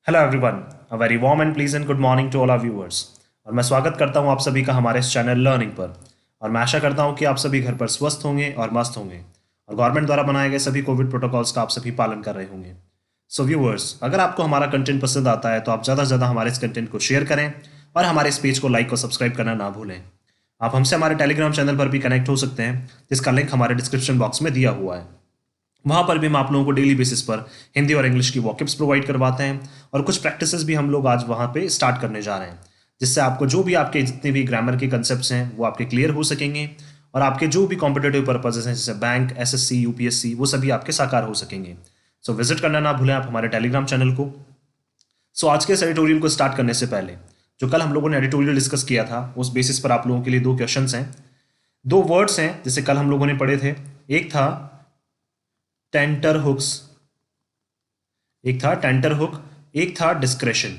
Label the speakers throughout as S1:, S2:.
S1: Hello everyone, a very warm and pleasant good morning to all our viewers. और मैं स्वागत करता हूं आप सभी का हमारे इस चैनल लर्निंग पर। और मैं आशा करता हूं कि आप सभी घर पर स्वस्थ होंगे और मस्त होंगे और गवर्नमेंट द्वारा बनाए गए सभी कोविड प्रोटोकॉल्स का आप सभी पालन कर रहे होंगे। सो व्यूअर्स, अगर आपको हमारा कंटेंट पसंद आता है तो आप ज़्यादा से ज़्यादा हमारे इस कंटेंट को शेयर करें और हमारे इस पेज को लाइक और सब्सक्राइब करना ना भूलें। आप हमसे हमारे टेलीग्राम चैनल पर भी कनेक्ट हो सकते हैं, जिसका लिंक हमारे डिस्क्रिप्शन बॉक्स में दिया हुआ है। वहाँ पर भी हम आप लोगों को डेली बेसिस पर हिंदी और इंग्लिश की वॉकिब्स प्रोवाइड करवाते हैं और कुछ प्रैक्टिसेस भी हम लोग आज वहाँ पे स्टार्ट करने जा रहे हैं, जिससे आपको जो भी आपके जितने भी ग्रामर के कंसेप्ट्स हैं वो आपके क्लियर हो सकेंगे और आपके जो भी कॉम्पिटेटिव पर्पजेस हैं जैसे बैंक, एसएससी, यूपीएससी, वो सभी आपके साकार हो सकेंगे। सो विजिट करना ना भूलें आप हमारे टेलीग्राम चैनल को। सो आज के इस एडिटोरियल को स्टार्ट करने से पहले जो कल हम लोगों ने एडिटोरियल डिस्कस किया था उस बेसिस पर आप लोगों के लिए दो क्वेश्चंस हैं, दो वर्ड्स हैं जिसे कल हम लोगों ने पढ़े थे। एक था टेंटर हुक्स, एक था टेंटर हुक, एक था डिस्क्रेशन।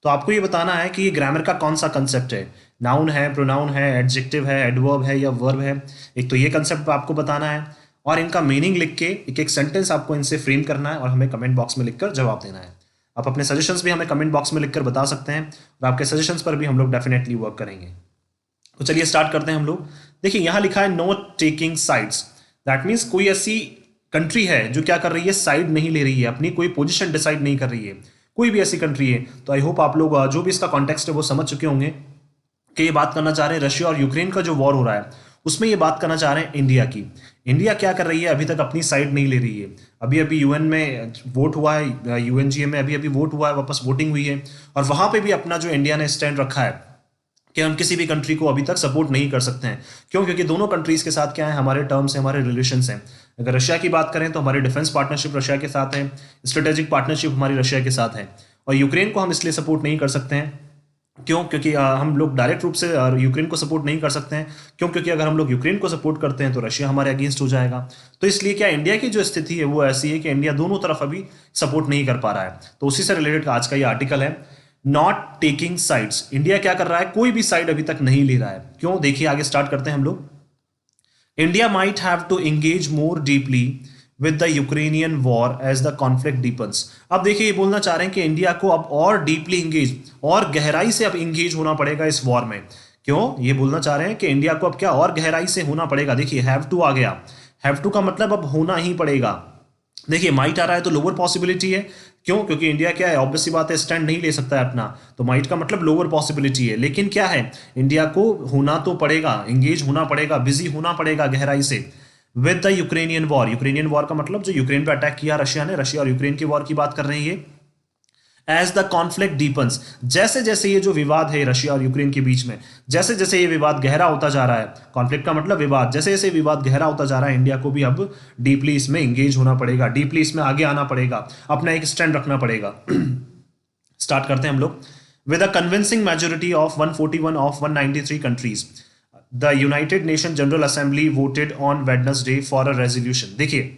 S1: तो आपको ये बताना है कि ये ग्रामर का कौन सा कंसेप्ट है, नाउन है, प्रोनाउन है, एडजेक्टिव है, एडवर्ब है या वर्ब है। एक तो ये कंसेप्ट आपको बताना है और इनका मीनिंग लिख के एक एक सेंटेंस आपको इनसे फ्रेम करना है और हमें कमेंट बॉक्स में लिखकर जवाब देना है। आप अपने सजेशंस भी हमें कमेंट बॉक्स में लिखकर बता सकते हैं और आपके सजेशंस पर भी हम लोग डेफिनेटली वर्क करेंगे। तो चलिए स्टार्ट करते हैं हम लोग। देखिए यहाँ लिखा है know taking sides. That means कोई ऐसी कंट्री है जो क्या कर रही है, साइड नहीं ले रही है, अपनी कोई पोजीशन डिसाइड नहीं कर रही है। कोई भी ऐसी कंट्री है तो आई होप आप लोग जो भी इसका कॉन्टेक्स्ट है वो समझ चुके होंगे कि ये बात करना चाह रहे हैं रशिया और यूक्रेन का जो वॉर हो रहा है उसमें ये बात करना चाह रहे हैं इंडिया की। इंडिया क्या कर रही है, अभी तक अपनी साइड नहीं ले रही है। अभी अभी यूएन में वोट हुआ है, यूएनजीए में अभी अभी वोट हुआ है, वापस वोटिंग हुई है और वहां पे भी अपना जो इंडिया ने स्टैंड रखा है कि हम किसी भी कंट्री को अभी तक सपोर्ट नहीं कर सकते हैं। क्यों? क्योंकि दोनों कंट्रीज के साथ क्या है, हमारे टर्म्स हैं, हमारे रिलेशंस हैं। अगर रशिया की बात करें तो हमारी डिफेंस पार्टनरशिप रशिया के साथ है, स्ट्रेटेजिक पार्टनरशिप हमारी रशिया के साथ है। और यूक्रेन को हम इसलिए सपोर्ट नहीं कर सकते हैं, क्यों? क्योंकि हम लोग डायरेक्ट रूप से यूक्रेन को सपोर्ट नहीं कर सकते हैं। क्यों? क्योंकि अगर हम लोग यूक्रेन को सपोर्ट करते हैं तो रशिया हमारे अगेंस्ट हो जाएगा। तो इसलिए क्या इंडिया की जो स्थिति है वो ऐसी है कि इंडिया दोनों तरफ अभी सपोर्ट नहीं कर पा रहा है। तो उसी से रिलेटेड आज का ये आर्टिकल है, नॉट टेकिंग साइड्स। इंडिया क्या कर रहा है, कोई भी साइड अभी तक नहीं ले रहा है। क्यों? देखिए आगे स्टार्ट करते हैं हम लोग। India might have to engage more deeply with the Ukrainian war as the conflict deepens. अब देखिए ये बोलना चाह रहे हैं कि इंडिया को अब और डीपली इंगेज और गहराई से अब इंगेज होना पड़ेगा इस वॉर में। क्यों? ये बोलना चाह रहे हैं कि इंडिया को अब क्या और गहराई से होना पड़ेगा। देखिए हैव टू आ गया, हैव टू का मतलब अब होना ही पड़ेगा। देखिए माइट आ रहा है तो लोअर पॉसिबिलिटी है। क्यों? क्योंकि इंडिया क्या है, ऑब्वियस सी बात है, स्टैंड नहीं ले सकता है अपना, तो माइट का मतलब लोअर पॉसिबिलिटी है। लेकिन क्या है, इंडिया को होना तो पड़ेगा, एंगेज होना पड़ेगा, बिजी होना पड़ेगा गहराई से with the Ukrainian war. Ukrainian war का मतलब जो यूक्रेन पे अटैक किया रशिया ने, रशिया और यूक्रेन की वॉर की बात कर रहे हैं ये। एज द कॉन्फ्लिक्ट डीपन्स, जैसे जैसे ये जो विवाद है रशिया और यूक्रेन के बीच में, जैसे जैसे ये विवाद गहरा होता जा रहा है, कॉन्फ्लिक्ट का मतलब विवाद, जैसे जैसे विवाद गहरा होता जा रहा है इंडिया को भी अब डीपली इसमें एंगेज होना पड़ेगा, डीपली इसमें आगे आना पड़ेगा, अपना एक स्टैंड रखना पड़ेगा। स्टार्ट करते हैं हम लोग। With a convincing majority of 141 of 193 countries, the United nation general assembly voted on Wednesday for a resolution. देखिए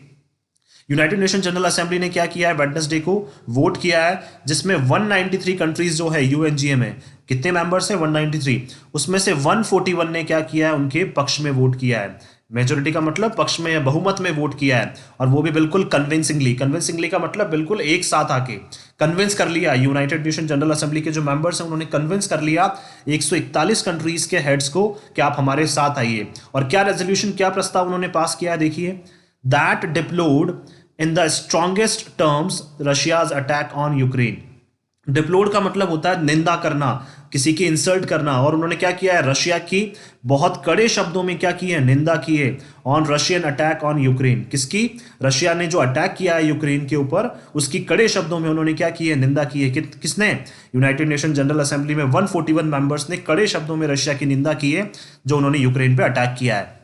S1: यूनाइटेड नेशन जनरल असेंबली ने क्या किया है, वेडनेसडे को वोट किया है, जिसमें 193 कंट्रीज जो है यूएनजीए में कितने मेंबर्स हैं, 193, उसमें से 141 ने क्या किया है, उनके पक्ष में वोट किया है। मेजोरिटी का मतलब पक्ष में या बहुमत में वोट किया है, और वो भी बिल्कुल कन्विंसिंगली। कन्विंसिंगली का मतलब बिल्कुल एक साथ आके कन्विंस कर लिया। यूनाइटेड नेशन जनरल असेंबली के जो मेंबर्स हैं उन्होंने कन्विंस कर लिया 141 कंट्रीज के हेड्स को कि आप हमारे साथ आइए। और क्या रेजोल्यूशन, क्या प्रस्ताव उन्होंने पास किया है, देखिए। That deplored in the strongest terms Russia's attack on Ukraine. Deplored का मतलब होता है निंदा करना, किसी की इंसल्ट करना, और उन्होंने क्या किया है, रशिया की बहुत कड़े शब्दों में क्या की है, निंदा की है। On Russian attack on Ukraine, किसकी, रशिया ने जो अटैक किया है यूक्रेन के ऊपर उसकी कड़े शब्दों में उन्होंने क्या की है, निंदा की है। किसने, यूनाइटेड नेशन जनरल असेंबली में 141 मेंबर्स ने कड़े शब्दों में रशिया की निंदा की है जो उन्होंने यूक्रेन पे अटैक किया है।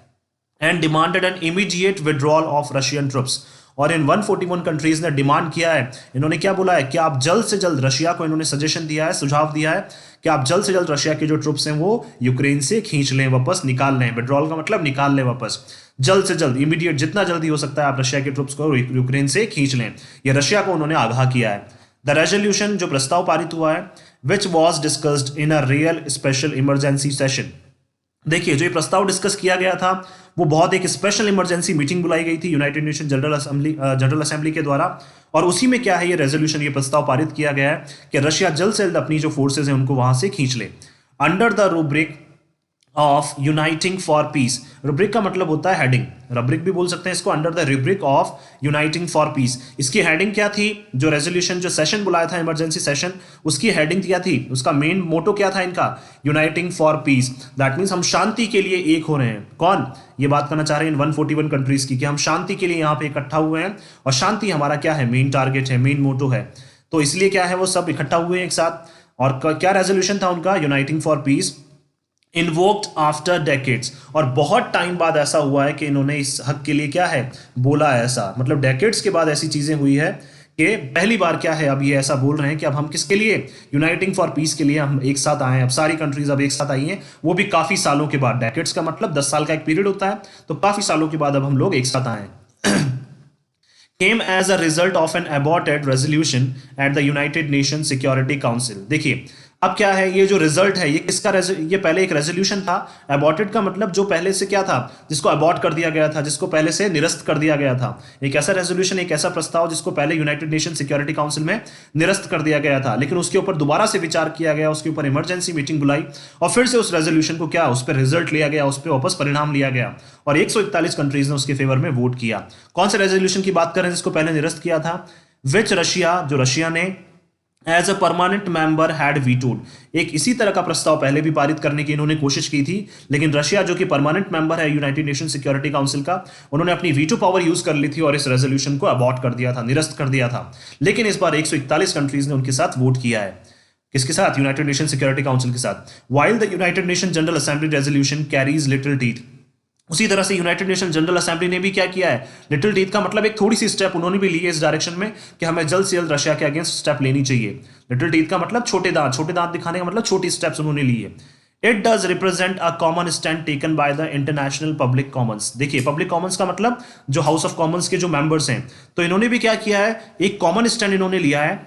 S1: And demanded an immediate withdrawal of Russian troops. और इन 141 कंट्रीज ने डिमांड किया है, इन्होंने क्या बोला है कि आप जल्द से जल्द, रशिया को इन्होंने सजेशन दिया है, सुझाव दिया है कि आप जल्द से जल्द रशिया के जो ट्रुप्स हैं वो यूक्रेन से खींच लें, वापस निकाल लें। विड्रॉल का मतलब निकाल लें वापस, जल्द से जल्द, इमीडिएट, जितना जल्दी हो सकता है आप रशिया के ट्रुप्स को यूक्रेन से खींच लें। ये रशिया को उन्होंने आगाह किया है। द रेजोल्यूशन, जो प्रस्ताव पारित हुआ है, which was discussed in a real special emergency session. देखिए जो ये प्रस्ताव डिस्कस किया गया था वो बहुत एक स्पेशल इमरजेंसी मीटिंग बुलाई गई थी यूनाइटेड नेशन जनरल असेंबली के द्वारा, और उसी में क्या है ये रेजोल्यूशन, ये प्रस्ताव पारित किया गया है कि रशिया जल्द से जल्द अपनी जो फोर्सेज हैं उनको वहां से खींच ले, under the rubric of uniting for piece. Rubric का मतलब होता है हेडिंग, रब्रिक भी बोल सकते हैं इसको, under the rubric of uniting for piece. इसकी हेडिंग क्या थी, जो रेजोल्यूशन जो सेशन बुलाया था इमरजेंसी सेशन, उसकी हेडिंग क्या थी, उसका मेन मोटो क्या था इनका, uniting for piece. That means हम शांति के लिए एक हो रहे हैं। कौन ये बात करना चाह रहे हैं इन 141 कंट्रीज की, कि हम शांति के लिए यहाँ पे इकट्ठा हुए हैं, और शांति हमारा क्या है, मेन टारगेट है, मेन मोटो है। तो इसलिए क्या है, वो सब इकट्ठा हुए हैं एक साथ। और क्या रेजोल्यूशन था उनका, uniting for piece, invoked after decades. और बहुत टाइम बाद ऐसा हुआ है कि इन्होंने इस हक के लिए क्या है बोला है, ऐसा मतलब डेकेड्स के बाद ऐसी चीजें हुई है कि पहली बार क्या है अब ये ऐसा बोल रहे हैं कि अब हम किसके लिए, यूनाइटिंग फॉर पीस के लिए हम एक साथ आए हैं। अब सारी कंट्रीज अब एक साथ आई हैं, वो भी काफी सालों के बाद। डेकेड्स का मतलब 10 साल का एक पीरियड होता है, तो काफी सालों के बाद अब हम लोग एक साथ आए हैं। came as a result of an aborted resolution at the United Nations Security Council। देखिए अब क्या है, ये जो रिजल्ट है ये किसका, ये पहले एक रेजोल्यूशन था। अबॉर्टेड का मतलब जो पहले से क्या था, जिसको अबॉर्ट कर दिया गया था, जिसको पहले से निरस्त कर दिया गया था। एक ऐसा रेजोल्यूशन, एक ऐसा प्रस्ताव जिसको पहले यूनाइटेड नेशन सिक्योरिटी काउंसिल में निरस्त कर दिया गया था, लेकिन उसके ऊपर दोबारा से विचार किया गया, उसके ऊपर इमरजेंसी मीटिंग बुलाई और फिर से उस रेजोल्यूशन को क्या, उस पर रिजल्ट लिया गया, उस पर वापस परिणाम लिया गया और 141 कंट्रीज ने उसके फेवर में वोट किया। कौन से रेजोल्यूशन की बात कर रहे हैं जिसको पहले निरस्त किया था, विच रशिया, जो रशिया ने as a permanent member had vetoed. एक इसी तरह का प्रस्ताव पहले भी पारित करने की इन्होंने कोशिश की थी, लेकिन रशिया जो कि परमानेंट मेंबर है यूनाइटेड नेशन सिक्योरिटी काउंसिल का, उन्होंने अपनी वीटो पावर यूज कर ली थी और इस रेजोल्यूशन को अबॉर्ट कर दिया था, निरस्त कर दिया था। लेकिन इस बार 141 कंट्रीज ने उनके साथ वोट किया है। किसके साथ, यूनाइटेड नेशन सिक्योरिटी काउंसिल के साथ। While the United nation general assembly resolution carries little teeth. उसी तरह से यूनाइटेड नेशन जनरल असेंबली ने भी क्या किया है, लिटिल टीथ का मतलब एक थोड़ी सी स्टेप उन्होंने भी ली है इस डायरेक्शन में कि हमें जल्द से जल्द रशिया के अगेंस्ट स्टेप लेनी चाहिए। लिटिल टीथ का मतलब छोटे दांत, छोटे दांत दिखाने का मतलब छोटी स्टेप्स उन्होंने ली है। It does represent a common stand taken by the international public Commons. देखिए पब्लिक कॉमन्स का मतलब जो हाउस ऑफ कॉमन्स के जो मेंबर्स हैं, तो इन्होंने भी क्या किया है, एक कॉमन स्टैंड इन्होंने लिया है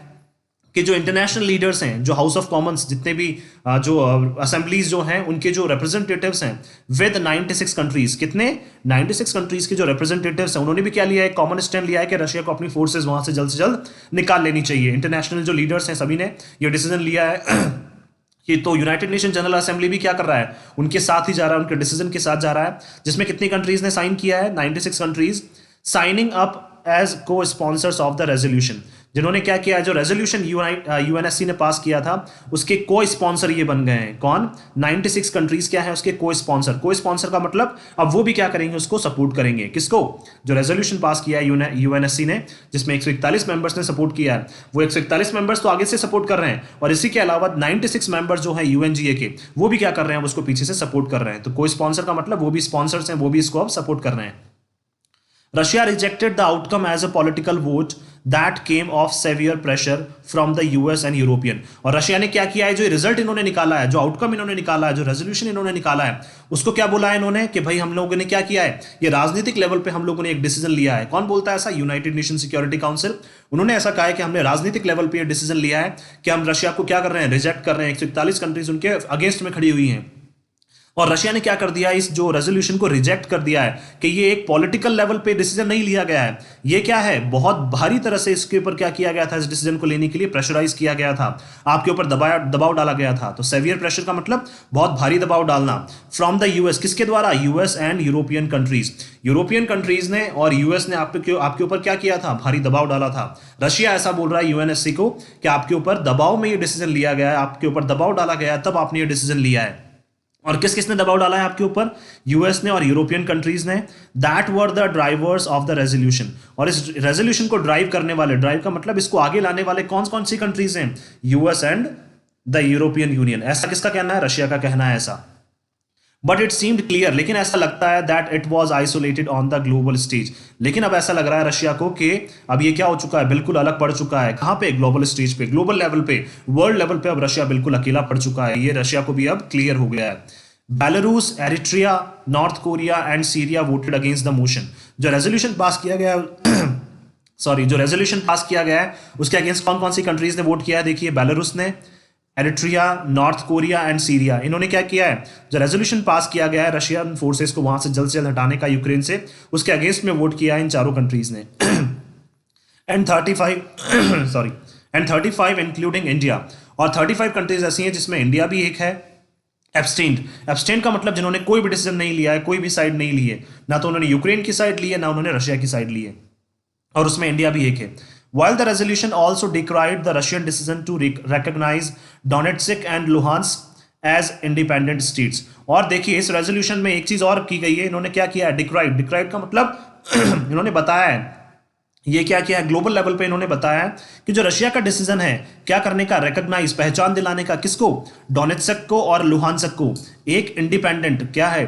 S1: कि जो इंटरनेशनल लीडर्स हैं, जो हाउस ऑफ कॉमन्स जितने भी जो असेंबलीज जो हैं, उनके जो रिप्रेजेंटेटिव्स हैं विद 96 कंट्रीज, कितने 96 कंट्रीज के जो रिप्रेजेंटेटिव्स हैं, उन्होंने भी क्या लिया है, कॉमन स्टैंड लिया है कि रशिया को अपनी फोर्सेज वहां से जल्द निकाल लेनी चाहिए। इंटरनेशनल जो लीडर्स हैं सभी ने ये डिसीजन लिया है कि तो यूनाइटेड नेशन जनरल असेंबली भी क्या कर रहा है, उनके साथ ही जा रहा है, उनके डिसीजन के साथ जा रहा है, जिसमें कितनी कंट्रीज ने साइन किया है, 96 कंट्रीज साइनिंग अप एज को स्पॉन्सर्स ऑफ द रेजोल्यूशन। जिन्होंने क्या किया, जो रेजोल्यूशन यूएनएससी ने पास किया था उसके को स्पॉन्सर ये बन गए हैं। कौन, 96 कंट्रीज क्या है उसके को स्पॉन्सर। को स्पॉन्सर का मतलब अब वो भी क्या करेंगे, उसको सपोर्ट करेंगे। किसको, जो रेजोल्यूशन पास किया है यूएनएससी ने, जिसमें 141 मेंबर्स ने सपोर्ट किया है, वो 141 मेंबर्स तो आगे से सपोर्ट कर रहे हैं, और इसी के अलावा 96 मेंबर्स जो है यूएनजीए के, वो भी क्या कर रहे हैं, उसको पीछे से सपोर्ट कर रहे हैं। तो को स्पॉन्सर का मतलब वो भी स्पॉन्सर्स हैं, वो भी इसको अब सपोर्ट कर रहे हैं। Russia rejected the outcome as a political vote that came of severe pressure from the US and European। और रशिया ने क्या किया है, जो रिजल्ट इन्होंने निकाला है, जो आउटकम इन्होंने निकाला है, जो रेजोल्यूशन इन्होंने निकाला है, उसको क्या बोला है इन्होंने कि भाई हम लोगों ने क्या किया है, ये राजनीतिक लेवल पे हम लोगों ने एक डिसीजन लिया है। कौन बोलता है ऐसा, यूनाइटेड नेशन सिक्योरिटी काउंसिल। उन्होंने ऐसा कहा है कि हमने राजनीतिक लेवल पे ये डिसीजन लिया है कि हम रशिया को क्या कर रहे हैं, रिजेक्ट कर रहे हैं। 141 कंट्रीज उनके अगेंस्ट में खड़ी हुई हैं, और रशिया ने क्या कर दिया, इस जो रेजोल्यूशन को रिजेक्ट कर दिया है कि ये एक पॉलिटिकल लेवल पे डिसीजन नहीं लिया गया है। ये क्या है, बहुत भारी तरह से इसके ऊपर क्या किया गया था, इस डिसीजन को लेने के लिए प्रेशराइज किया गया था, आपके ऊपर दबाव डाला गया था। तो सेवियर प्रेशर का मतलब बहुत भारी दबाव डालना। फ्रॉम द यूएस, किसके द्वारा, US and European countries. European countries ने और यूएस ने आपके ऊपर क्या किया था, भारी दबाव डाला था। रशिया ऐसा बोल रहा है यूएनएससी को कि आपके ऊपर दबाव में ये डिसीजन लिया गया है, आपके ऊपर दबाव डाला गया है, तब आपने ये डिसीजन लिया है। और किस किसने दबाव डाला है आपके ऊपर, यूएस ने और यूरोपियन कंट्रीज ने। That were the drivers of the resolution. और इस रेजोल्यूशन को ड्राइव करने वाले, ड्राइव का मतलब इसको आगे लाने वाले कौन कौन सी कंट्रीज हैं, US and the European union. ऐसा किसका कहना है, रशिया का कहना है ऐसा। बट इट सीम्ड क्लियर, लेकिन ऐसा लगता है that it was isolated on the global stage. लेकिन अब ऐसा लग रहा है रशिया को कि अब ये क्या हो चुका है, बिल्कुल अलग पड़ चुका है। कहां पे, ग्लोबल स्टेज पे, ग्लोबल लेवल पे, वर्ल्ड लेवल पे अब रशिया बिल्कुल अकेला पड़ चुका है। ये रशिया को भी अब क्लियर हो गया है। Belarus, Eritrea, north Korea and Syria voted against the motion. जो रेजोल्यूशन पास किया गया जो रेजोल्यूशन पास किया गया है उसके अगेंस्ट कौन कौन सी कंट्रीज ने वोट किया है, देखिए बेलारूस ने, Eritrea, north Korea and Syria. इन्होंने क्या किया है, जो रेजोल्यूशन पास किया गया है रशियन फोर्सेस को वहां से जल्द हटाने का यूक्रेन से, उसके अगेंस्ट में वोट किया है इन चारों कंट्रीज ने। And 35 sorry and 35 including India, और 35 कंट्रीज ऐसी हैं जिसमें इंडिया भी एक है। एब्सटेंड का मतलब जिन्होंने कोई भी डिसीजन नहीं लिया है, कोई भी साइड नहीं ली है, ना तो उन्होंने यूक्रेन की साइड ली है ना उन्होंने रशिया की साइड ली है, और उसमें इंडिया भी एक है। While the resolution also decried the Russian decision to recognize Donetsk and Luhansk as independent states। और देखिए इस रेजोल्यूशन में एक चीज और की गई है, इन्होंने क्या किया है, डिक्राइड का मतलब इन्होंने बताया है, ये क्या किया है, ग्लोबल लेवल पे इन्होंने बताया है कि जो रशिया का डिसीजन है क्या करने का, रिकॉग्नाइज, पहचान दिलाने का, किसको, डोनेट्स्क को और लुहानस्क को एक इंडिपेंडेंट, क्या है,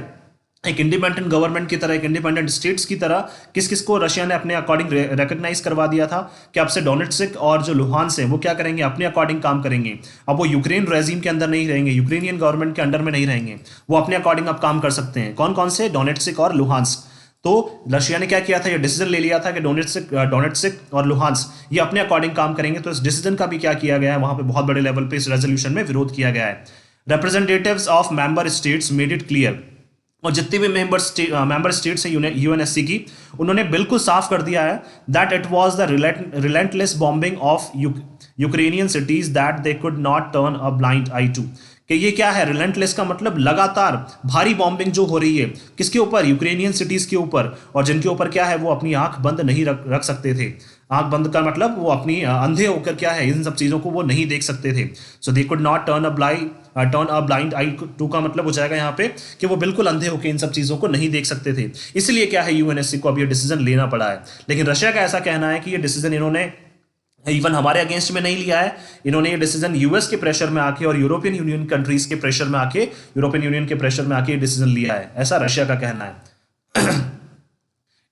S1: एक इंडिपेंडेंट गवर्नमेंट की तरह, एक इंडिपेंडेंट स्टेट्स की तरह, किस किस को रशिया ने अपने अकॉर्डिंग रिकॉग्नाइज करवा दिया था कि अब से डोनेट्स्क और जो लुहांस है वो क्या करेंगे, अपने अकॉर्डिंग काम करेंगे। अब वो यूक्रेन रेजिम के अंदर नहीं रहेंगे, यूक्रेनियन गवर्नमेंट के अंडर में नहीं रहेंगे, वो अपने अकॉर्डिंग अब काम कर सकते हैं। कौन कौन से, डोनेट्स्क और लुहांस। तो रशिया ने क्या किया था, ये डिसीजन ले लिया था कि डोनेट्स्क और लुहांस ये अपने अकॉर्डिंग काम करेंगे। तो इस डिसीजन का भी क्या किया गया है, वहां पे बहुत बड़े लेवल पे इस रेजोल्यूशन में विरोध किया गया है। Representatives of member states made it clear, और जितने भी मेंबर स्टेट्स हैं यूएनएससी की, उन्होंने बिल्कुल साफ कर दिया है that it was the relentless bombing of Ukrainian cities that they could not turn a blind eye to. कि ये क्या है, रिलेंटलेस का मतलब लगातार भारी बॉम्बिंग जो हो रही है, किसके ऊपर, यूक्रेनियन सिटीज के ऊपर, और जिनके ऊपर क्या है वो अपनी आंख बंद नहीं रख सकते थे। आंख बंद का मतलब वो अपनी अंधे होकर क्या है, इन सब चीजों को वो नहीं देख सकते थे। So they could not turn a blind eye to का मतलब हो जाएगा यहाँ पे कि वो बिल्कुल अंधे होकर इन सब चीजों को नहीं देख सकते थे। इसलिए क्या है, यूएनएससी को अब ये डिसीजन लेना पड़ा है। लेकिन रशिया का ऐसा कहना है कि ये डिसीजन इन्होंने इवन हमारे अगेंस्ट में नहीं लिया है, इन्होंने ये डिसीजन यूएस के प्रेशर में आके और यूरोपियन यूनियन कंट्रीज के प्रेशर में आके, यूरोपियन यूनियन के प्रेशर में आके ये डिसीजन लिया है, ऐसा रशिया का कहना है।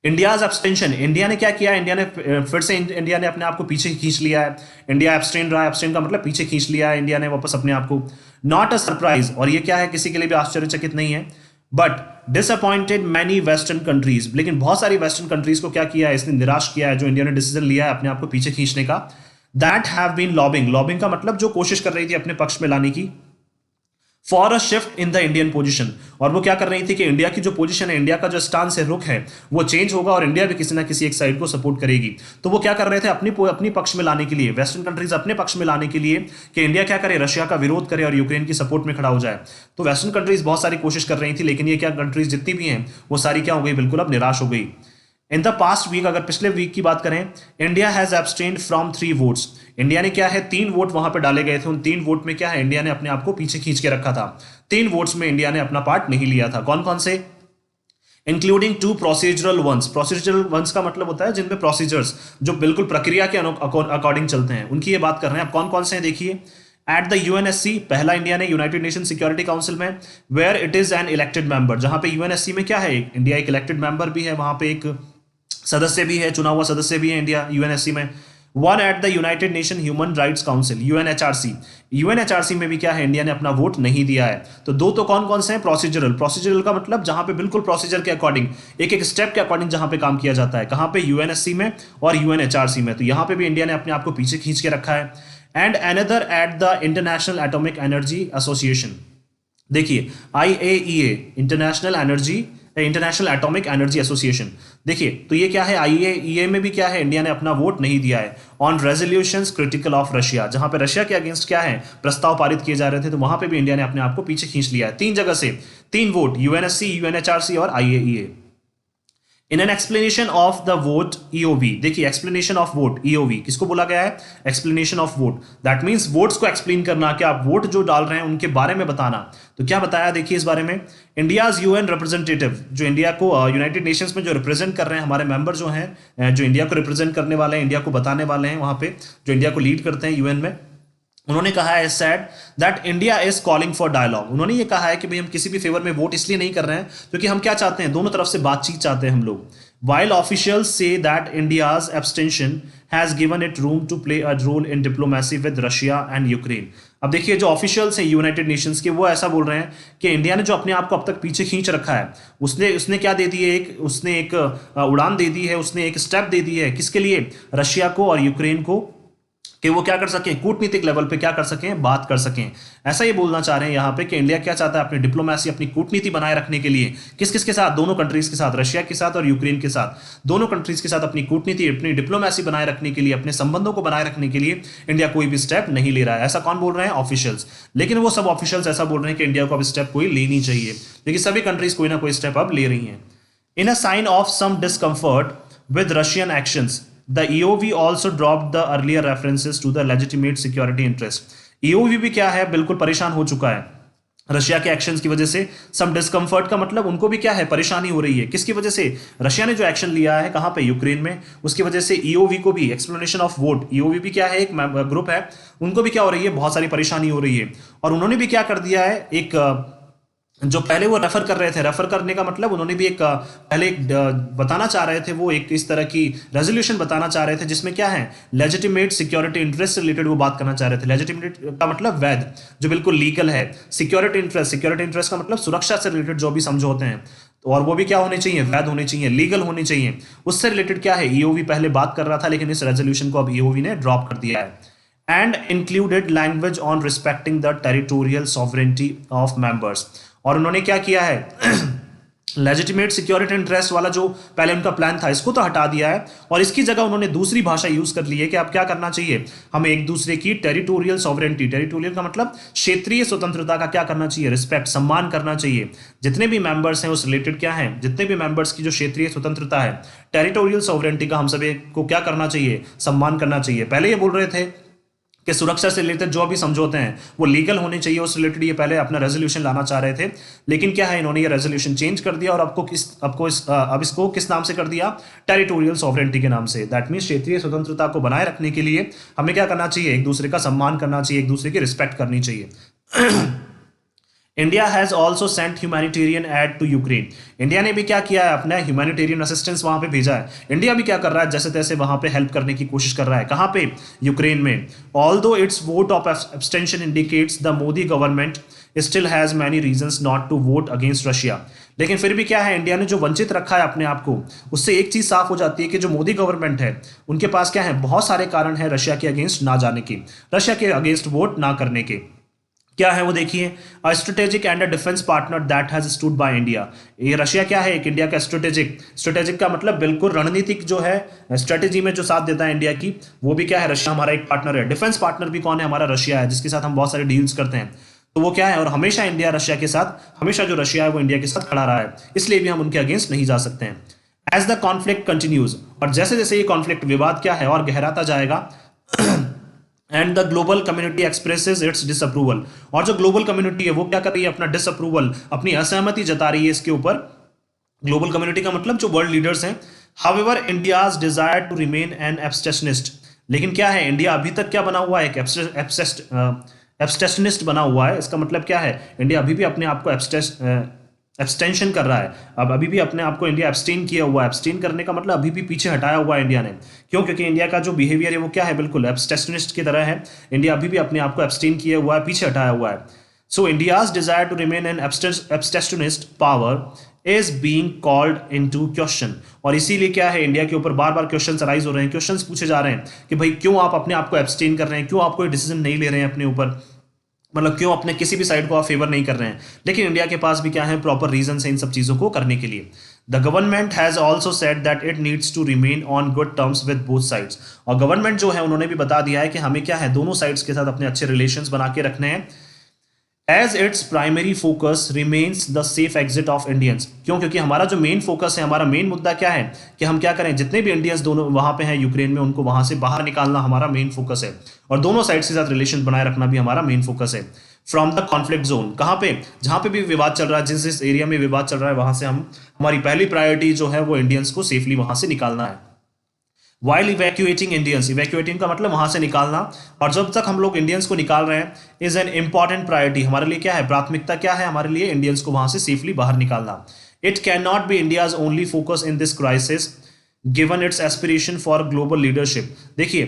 S1: इंडियाज एब्सटेंशन, इंडिया ने क्या किया, इंडिया ने फिर से इंडिया ने अपने आप को पीछे खींच लिया है। इंडिया एब्सटेन रहा है, एब्सटेन का मतलब पीछे खींच लिया है इंडिया ने वापस अपने आप को। नॉट अ सरप्राइज, और ये क्या है, किसी के लिए भी आश्चर्यचकित नहीं है, but disappointed many western countries, लेकिन बहुत सारी वेस्टर्न कंट्रीज को क्या किया है, इसने निराश किया है जो इंडिया ने डिसीजन लिया है अपने आप को पीछे खींचने का। दैट हैव बीन लॉबिंग का मतलब जो कोशिश कर रही थी अपने पक्ष में लाने की, for a shift in the Indian position, और वो क्या कर रही थी कि इंडिया की जो पोजीशन है, इंडिया का जो स्टांस है, रुख है, वो चेंज होगा और इंडिया भी किसी ना किसी एक साइड को सपोर्ट करेगी। तो वो क्या कर रहे थे, अपनी पक्ष में लाने के लिए, वेस्टर्न कंट्रीज अपने पक्ष में लाने के लिए कि इंडिया क्या करे, रशिया का विरोध करे और यूक्रेन की सपोर्ट में खड़ा हो जाए। तो वेस्टर्न कंट्रीज बहुत सारी कोशिश कर रही थी, लेकिन ये क्या कंट्रीज जितनी भी हैं वो सारी क्या हो गई, बिल्कुल अब निराश हो गई। इन द पास्ट वीक, अगर पिछले वीक की बात करें, India has abstained from 3 votes, India ने क्या है, 3 वोट वहां पे डाले गए थे, उन 3 वोट में क्या है, इंडिया ने अपने आप को पीछे खींच के रखा था। 3 वोट्स में इंडिया ने अपना पार्ट नहीं लिया था। कौन कौन से, including 2 procedural ones. Procedural ones का मतलब होता है जिनमें प्रोसीजर्स, जो बिल्कुल प्रक्रिया के अकॉर्डिंग चलते हैं, उनकी ये बात कर रहे हैं। अब कौन कौन से हैं देखिए, एट द यूएनएससी, पहला इंडिया ने यूनाइटेड नेशन सिक्योरिटी काउंसिल में, where it is an elected member, जहां पे यूएनएससी में क्या है, इंडिया एक इलेक्टेड मेंबर भी है, वहां पे एक सदस्य भी है, चुना हुआ सदस्य भी है इंडिया यूएनएससी में। 1 at the United nation human rights council, UNHRC में भी क्या है, इंडिया ने अपना वोट नहीं दिया है। तो 2 तो कौन कौन से हैं, प्रोसीजरल का मतलब जहां पे बिल्कुल प्रोसीजर के अकॉर्डिंग, एक एक स्टेप के अकॉर्डिंग जहां पे काम किया जाता है, कहां पे, यूएनएससी में और यूएनएचआरसी में। तो यहां पे भी इंडिया ने अपने आप को पीछे खींच के रखा है। And another at the international atomic energy association, देखिए IAEA, international atomic energy association, देखिए तो ये क्या है, IAEA में भी क्या है, इंडिया ने अपना वोट नहीं दिया है। On resolutions critical of Russia, जहां पे रशिया के अगेंस्ट क्या है, प्रस्ताव पारित किए जा रहे थे, तो वहां पे भी इंडिया ने अपने आप को पीछे खींच लिया है। 3 जगह से 3 वोट, यूएनएससी, यूएनएचआरसी और IAEA। In an explanation of the vote EOV, देखिए एक्सप्लेनेशन ऑफ वोट EOV किसको बोला गया है, explanation of vote, that means votes को एक्सप्लेन करना, कि आप वोट जो डाल रहे हैं उनके बारे में बताना। तो क्या बताया देखिए इस बारे में, इंडियाज UN रिप्रेजेंटेटिव, जो इंडिया को यूनाइटेड नेशंस में जो रिप्रेजेंट कर रहे हैं, हमारे मेंबर जो हैं, जो इंडिया को रिप्रेजेंट करने वाले हैं, इंडिया को बताने वाले हैं, वहां पे जो इंडिया को लीड करते हैं UN में, उन्होंने कहा है said that India is calling for dialogue. उन्होंने ये कहा है कि भाई हम किसी भी फेवर में वोट इसलिए नहीं कर रहे हैं क्योंकि हम क्या चाहते हैं, दोनों तरफ से बातचीत चाहते हैं हम लोग। While officials say that India's abstention has given it room to play a role in diplomacy with Russia and Ukraine। अब देखिए जो ऑफिशियल्स हैं यूनाइटेड नेशंस के, वो ऐसा बोल रहे हैं कि इंडिया ने जो अपने आप को अब तक पीछे खींच रखा है, उसने क्या दे दी है, उसने एक उड़ान दे दी है, उसने एक स्टेप दे दी है, किसके लिए, रशिया को और यूक्रेन को कि वो क्या कर सकें, कूटनीतिक लेवल पे क्या कर सकें, बात कर सकें। ऐसा ये बोलना चाह रहे हैं यहाँ पे कि इंडिया क्या चाहता है अपनी डिप्लोमेसी, अपनी कूटनीति बनाए रखने के लिए किस किस के साथ, दोनों कंट्रीज के साथ, रशिया के साथ और यूक्रेन के साथ, दोनों कंट्रीज के साथ अपनी कूटनीति, अपनी डिप्लोमेसी बनाए रखने के लिए, अपने संबंधों को बनाए रखने के लिए इंडिया कोई भी स्टेप नहीं ले रहा है। ऐसा कौन बोल रहे हैं? ऑफिशियल्स। लेकिन वो सब ऑफिशियल्स ऐसा बोल रहे हैं कि इंडिया को अब स्टेप कोई लेनी चाहिए, लेकिन सभी कंट्रीज कोई ना कोई स्टेप अब ले रही हैं। In a sign of some discomfort with Russian actions, the EOV also dropped the earlier references to the legitimate security interest. EOV भी क्या है, बिल्कुल परेशान हो चुका है रशिया के एक्शंस की वजह से। सम डिस्कम्फर्ट का मतलब उनको भी क्या है, परेशानी हो रही है। किसकी वजह से? रशिया ने जो एक्शन लिया है कहां पे, यूक्रेन में, उसकी वजह से ईओवी को भी, एक्सप्लेनेशन ऑफ वोट, ईओवी भी क्या है, एक ग्रुप है, उनको भी क्या हो रही है, बहुत सारी परेशानी हो रही है। और उन्होंने भी क्या कर दिया है, एक जो पहले वो रेफर कर रहे थे, रेफर करने का मतलब उन्होंने भी एक पहले एक बताना चाह रहे थे, वो एक इस तरह की रेजोल्यूशन बताना चाह रहे थे जिसमें क्या है, लेजिटिमेट सिक्योरिटी इंटरेस्ट से रिलेटेड वो बात करना चाह रहे थे। लेजिटिमेट का मतलब वैध, जो बिल्कुल लीगल है। सिक्योरिटी इंटरेस्ट का मतलब सुरक्षा से रिलेटेड जो भी समझौते हैं, और वो भी क्या होने चाहिए, वैध होने चाहिए, लीगल होने चाहिए। उससे रिलेटेड क्या है, ईओवी पहले बात कर रहा था, लेकिन इस रेजोल्यूशन को अब ईओवी ने ड्रॉप कर दिया है। And included language on respecting the territorial sovereignty of members. और उन्होंने क्या किया है, लेजिटिमेट सिक्योरिटी इंटरेस्ट वाला जो पहले उनका प्लान था, इसको तो हटा दिया है, और इसकी जगह उन्होंने दूसरी भाषा यूज कर ली है कि अब क्या करना चाहिए, हमें एक दूसरे की टेरिटोरियल सॉवरेनिटी, टेरिटोरियल का मतलब क्षेत्रीय स्वतंत्रता का क्या करना चाहिए, रिस्पेक्ट, सम्मान करना चाहिए। जितने भी मेंबर्स हैं उस रिलेटेड क्या है, जितने भी मेंबर्स की जो क्षेत्रीय स्वतंत्रता है, टेरिटोरियल सॉवरेनिटी का हम सभी को क्या करना चाहिए, सम्मान करना चाहिए। पहले ये बोल रहे थे कि सुरक्षा से रिलेटेड जो भी समझौते हैं वो लीगल होने चाहिए, उस रिलेटेड ये पहले अपना रेजोल्यूशन लाना चाह रहे थे, लेकिन क्या है, इन्होंने ये रेजोल्यूशन चेंज कर दिया और अब इसको किस नाम से कर दिया, टेरिटोरियल सॉवरेनिटी के नाम से। दैट मीन्स क्षेत्रीय स्वतंत्रता को बनाए रखने के लिए हमें क्या करना चाहिए, एक दूसरे का सम्मान करना चाहिए, एक दूसरे की रिस्पेक्ट करनी चाहिए। India has also sent humanitarian aid to Ukraine. India ने भी क्या किया है, अपना ह्यूमैनिटेरियन असिस्टेंस वहां पे भेजा है। इंडिया भी क्या कर रहा है, जैसे तैसे वहां पे हेल्प करने की कोशिश कर रहा है। कहां पे, यूक्रेन में। Although its vote of abstention indicates the Modi government still has many reasons not to vote against Russia. लेकिन फिर भी क्या है, इंडिया ने जो वंचित रखा है अपने आप को, उससे एक चीज साफ हो जाती है कि जो मोदी गवर्नमेंट है उनके पास क्या है, बहुत सारे कारण है रशिया के अगेंस्ट ना जाने के, रशिया के अगेंस्ट वोट ना करने के। क्या है वो देखिए, a strategic and a defence partner that has stood by India. ये रशिया क्या है, एक इंडिया का स्ट्रेटेजिक का मतलब बिल्कुल रणनीतिक जो है, स्ट्रेटेजी में जो साथ देता है इंडिया की, वो भी क्या है, रशिया हमारा एक पार्टनर है। डिफेंस पार्टनर भी कौन है, हमारा रशिया है, जिसके साथ हम बहुत सारे डील्स करते हैं। तो वो क्या है, और हमेशा इंडिया रशिया के साथ, हमेशा जो रशिया है वो इंडिया के साथ खड़ा रहा है, इसलिए भी हम उनके अगेंस्ट नहीं जा सकते हैं। एज द कॉन्फ्लिक्ट कंटिन्यूज, और जैसे जैसे ये कॉन्फ्लिक्ट, विवाद क्या है, और गहराता जाएगा, and the global community expresses it's disapproval, और जो ग्लोबल कम्युनिटी है वो क्या कर रही है, अपना डिसअप्रूवल, अपनी असहमति जता रही है इसके ऊपर। ग्लोबल कम्युनिटी का मतलब जो वर्ल्ड लीडर्स हैं। However India's desire to remain an abstentionist, लेकिन क्या है, इंडिया अभी तक क्या बना हुआ है, एक एब्स्टेशनिस्ट बना हुआ है। इसका मतलब क्या है, इंडिया अभी भी अपने आप को एब्सटेंशन कर रहा है। अब अभी भी अपने आप को इंडिया एब्सटेन किया हुआ है। एब्सटेन करने का मतलब अभी भी पीछे हटाया हुआ है इंडिया ने। क्यों? क्योंकि इंडिया का जो बिहेवियर है वो क्या है, बिल्कुल एब्सटेशनिस्ट की तरह है। इंडिया अभी भी अपने आप को एब्सटेन किया हुआ है, पीछे हटाया हुआ है। So India's desire to remain an abstentionist power is being called into question, और इसीलिए क्या है, इंडिया के ऊपर बार बार क्वेश्चंस अराइज हो रहे हैं, क्वेश्चंस पूछे जा रहे हैं कि भाई क्यों आप अपने आप को एब्सटेन कर रहे हैं, क्यों आप कोई डिसीजन नहीं ले रहे हैं अपने ऊपर, मतलब क्यों अपने किसी भी साइड को आप फेवर नहीं कर रहे हैं। लेकिन इंडिया के पास भी क्या है, प्रॉपर रीजन है इन सब चीजों को करने के लिए। The government has also said that it needs to remain on good terms with both sides, और गवर्नमेंट जो है उन्होंने भी बता दिया है कि हमें क्या है, दोनों साइड्स के साथ अपने अच्छे रिलेशंस बना के रखने हैं। As its primary focus remains the safe exit of Indians. क्यों? क्योंकि हमारा जो मेन फोकस है, हमारा मेन मुद्दा क्या है कि हम क्या करें, जितने भी इंडियंस दोनों वहां पे हैं यूक्रेन में, उनको वहां से बाहर निकालना हमारा मेन फोकस है, और दोनों साइड्स के साथ रिलेशन बनाए रखना भी हमारा मेन फोकस है। फ्रॉम द कॉन्फ्लिक्ट जोन, कहाँ पे, जहां पे भी विवाद चल रहा है, जिस जिस एरिया में विवाद चल रहा है, वहां से हमारी पहली प्रायोरिटी जो है वो इंडियंस को सेफली वहां से निकालना है। वाइल इवैक्यूएटिंग इंडियंस, इवैक्यूएटिंग का मतलब वहां से निकालना, और जब तक हम लोग इंडियंस को निकाल रहे हैं, इज एन इंपॉर्टेंट प्रायोरिटी, हमारे लिए क्या है, प्राथमिकता क्या है हमारे लिए, इंडियंस को वहां से सेफली बाहर निकालना। It can not be India's only focus in this crisis given it's aspiration for global leadership. देखिए,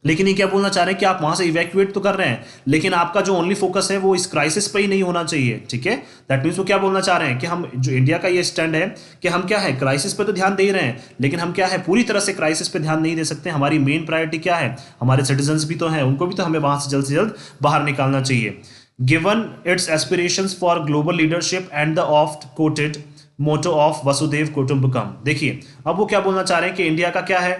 S1: लेकिन ये क्या बोलना चाह रहे हैं कि आप वहां से इवैक्यूएट तो कर रहे हैं, लेकिन आपका जो ओनली फोकस है वो इस क्राइसिस पे ही नहीं होना चाहिए, ठीक है। दैट मीन्स वो क्या बोलना चाह रहे हैं कि हम जो इंडिया का ये स्टैंड है कि हम क्या है क्राइसिस पे तो ध्यान दे रहे हैं, लेकिन हम क्या है पूरी तरह से क्राइसिस पे ध्यान नहीं दे सकते। हमारी मेन प्रायोरिटी क्या है, हमारे सिटीजन्स भी तो हैं, उनको भी तो हमें वहां से जल्द बाहर निकालना चाहिए। Given its aspirations for global leadership and the oft quoted motto of Vasudhaiva Kutumbakam. देखिए अब वो क्या बोलना चाह रहे हैं कि इंडिया का क्या है,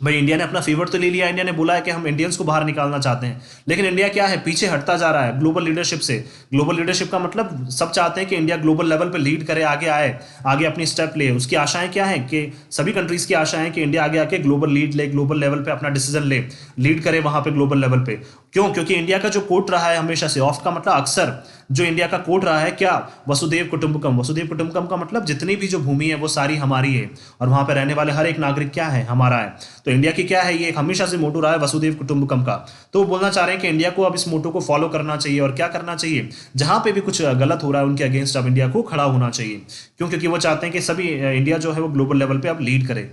S1: भाई इंडिया ने अपना फेवर तो ले लिया, इंडिया ने बोला है कि हम इंडियंस को बाहर निकालना चाहते हैं, लेकिन इंडिया क्या है पीछे हटता जा रहा है ग्लोबल लीडरशिप से। ग्लोबल लीडरशिप का मतलब सब चाहते हैं कि इंडिया ग्लोबल लेवल पे लीड करे, आगे आए, आगे अपनी स्टेप ले। उसकी आशाएं क्या है कि सभी कंट्रीज की आशा है कि इंडिया आगे आके ग्लोबल लीड ले, ग्लोबल लेवल पे अपना डिसीजन ले, लीड करे वहां पे ग्लोबल लेवल पे। क्यों? क्योंकि इंडिया का जो कोट रहा है हमेशा से, ऑफ का मतलब अक्सर, जो इंडिया का कोट रहा है क्या, वसुदेव कुटुंबकम। वसुदेव कुटुंबकम का मतलब जितनी भी जो भूमि है वो सारी हमारी है, और वहां पे रहने वाले हर एक नागरिक क्या है, हमारा है। तो इंडिया की क्या है, ये एक हमेशा से मोटो रहा है वसुदेव कुटुंबकम का। तो वो बोलना चाह रहे हैं कि इंडिया को अब इस मोटो को फॉलो करना चाहिए, और क्या करना चाहिए, जहां पे भी कुछ गलत हो रहा है उनके अगेंस्ट अब इंडिया को खड़ा होना चाहिए। क्यों? क्योंकि वो चाहते हैं कि सभी इंडिया जो है वो ग्लोबल लेवल पे अब लीड करे।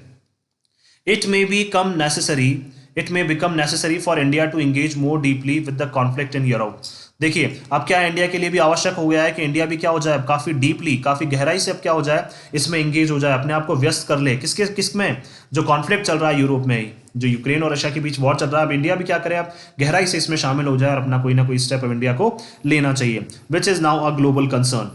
S1: It may become necessary, it may become necessary for India to engage more deeply with the conflict in Europe. देखिए अब क्या है, इंडिया के लिए भी आवश्यक हो गया है कि इंडिया भी क्या हो जाए, काफी डीपली, काफी गहराई से अब क्या हो जाए, इसमें एंगेज हो जाए, अपने आप को व्यस्त कर ले। किस में, जो कॉन्फ्लिक्ट चल रहा है यूरोप में, जो यूक्रेन और रशिया के बीच वॉर चल रहा है, अब इंडिया भी क्या करे, अब गहराई से इसमें शामिल हो जाए और अपना कोई ना कोई स्टेप अब इंडिया को लेना चाहिए, which is now a global concern.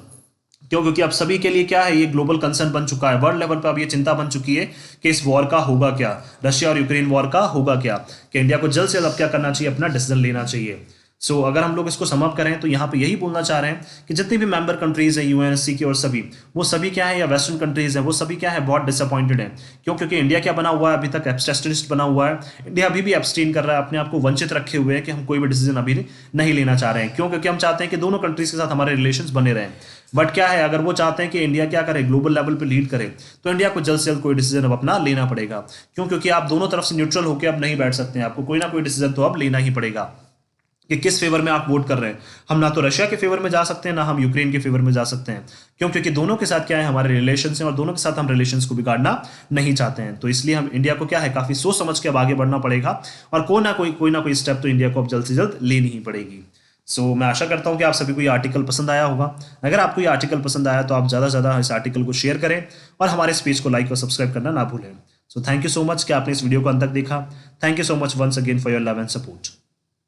S1: क्यों? क्योंकि अब सभी के लिए क्या है, ये ग्लोबल कंसर्न बन चुका है, वर्ल्ड लेवल पे अब ये चिंता बन चुकी है कि इस वॉर का होगा क्या, रशिया और यूक्रेन वॉर का होगा क्या, कि इंडिया को जल्द से जल्द अब क्या करना चाहिए, अपना डिसीजन लेना चाहिए। अगर हम लोग इसको समअप करें तो यहाँ पे यही बोलना चाह रहे हैं कि जितनी भी मेंबर कंट्रीज हैं यूएनएससी की, और सभी वो सभी क्या है, या वेस्टर्न कंट्रीज हैं, वो सभी क्या है, बहुत डिसअपॉइंटेड हैं। क्यों? क्योंकि इंडिया क्या बना हुआ है, अभी तक एब्स्टेशनिस्ट बना हुआ है। इंडिया अभी भी एब्सटेन कर रहा है, अपने आप को वंचित रखे हुए हैं कि हम कोई भी डिसीजन अभी नहीं लेना चाह रहे हैं। क्यों? क्योंकि हम चाहते हैं कि दोनों कंट्रीज के साथ हमारे रिलेशंस बने रहें। बट क्या है, अगर वो चाहते हैं कि इंडिया क्या करे, ग्लोबल लेवल पे लीड करे, तो इंडिया को जल्द से जल्द कोई डिसीजन अब अपना लेना पड़ेगा। क्यों? क्योंकि आप दोनों तरफ से न्यूट्रल होकर अब नहीं बैठ सकते हैं, आपको कोई ना कोई डिसीजन तो अब लेना ही पड़ेगा कि किस फेवर में आप वोट कर रहे हैं। हम ना तो रशिया के फेवर में जा सकते हैं, ना हम यूक्रेन के फेवर में जा सकते हैं। क्यों? क्योंकि दोनों के साथ क्या है, हमारे रिलेशंस हैं, और दोनों के साथ हम रिलेशंस को बिगाड़ना नहीं चाहते हैं। तो इसलिए हम इंडिया को क्या है, काफी सोच समझ के अब आगे बढ़ना पड़ेगा, और कोई ना कोई स्टेप तो इंडिया को अब जल्द से जल्द लेनी ही पड़ेगी। मैं आशा करता हूं कि आप सभी को ये आर्टिकल पसंद आया होगा। अगर आपको ये आर्टिकल पसंद आया तो आप ज़्यादा से ज़्यादा इस आर्टिकल को शेयर करें, और हमारे इस पेज को लाइक और सब्सक्राइब करना ना भूलें। थैंक यू सो मच कि आपने इस वीडियो को अंत तक देखा। Thank you so much once again for your love and support.